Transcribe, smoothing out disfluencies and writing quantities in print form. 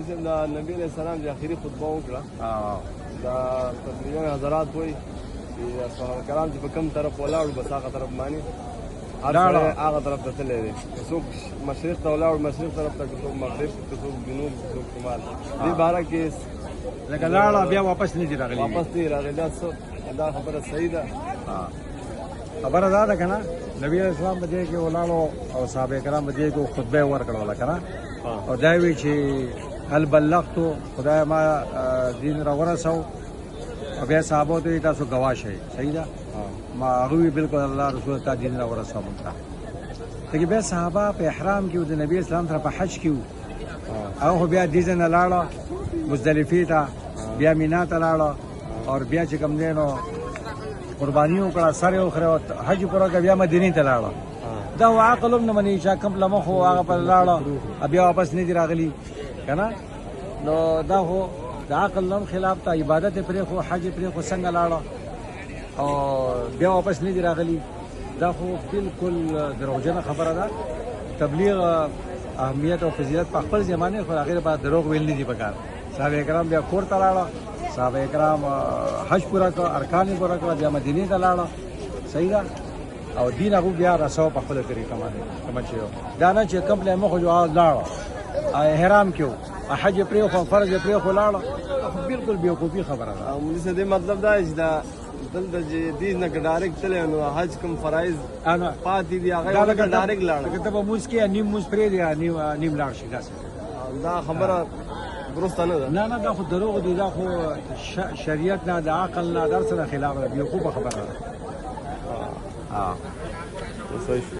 صاحب د نبی علیه السلام چې اخري خطبه وکړه دا تقریبا حضرات وایي چې صحابه کرام چې په کوم طرف ولاړو بس هغه طرف باندې هر سړی هغه طرف ته تللی دی که څوک مشرق ته ولاړو مشرق طرف ته که څوک مغرب که څوک جنوب که څوک شمال دې باره کې لکه لاړه بیا واپس نه دي راغلي واپس نه دي راغلي دا خبره صحیح ده خبره دا ده که نه نبی علیه السلام په دې کې ولاړو او صحابه کرام په دې کې خطبه یې ورکړله که نه او دا وی چې هل بلغتو خدای ما دین را ورسو او بیا صحابو ته تاسو ګواه شئ صحیح ده ما هغه وی بالکل الله رسول ته دین را ورسو مونږ ته لکه بیا صحابه په احرام کې د نبی اسلام سره په حج کې او بیا دې ځای نه لاړه مزدلفې ته بیا مینا ته لاړه او بیا چې کوم دی نو قرباني وکړه سر یې وخوړه حج پوره کړه بیا مدینې ته لاړه دا عقل هم نه مني چې کوم لمخ خو هغه پر لاړه بیا واپس نه دي راغلي که نه نو دا خو د عقل هم خلاف ته عبادت یې پرېښو حج یې پرېښو څنګه لاړه او بیا واپس نه دي راغلي دا خو بالکل دروغجنه خبره ده تبلیغ اهمیت او فضیلت په خپل زمانه خو هغې لپاره دروغ ویل نه دي پکار صحابه کرام بیا کور ته لاړه صحابه کرام حج پوره کړه ارکان یې پوره کړه بیا مدینې ته لاړه صحیح ده او دین هغه بیا رسو په خپله طریقه باندې کومه چې دا نه چې کوم له مخه جو لاړه احرام کې حج یې پرېښو فرض یې پرېښو لاړه بالکل بېوقوفي خبره ده او مولوي صاحب دې مطلب دا چې دا دلته چې دې نه که ډایرکټ تللی نو حج کوم فرایض پاتې دي هغه ډایرکټ لاړه لکه ته به مونځ کې نیم مونځ پرېږدې نیم لاړ شي داسې دا خبره درسته نه ده نه دا خو دروغ دي دا خو شریعت نه د عقل نه در سره خلاف ده بېوقوفه خبره ده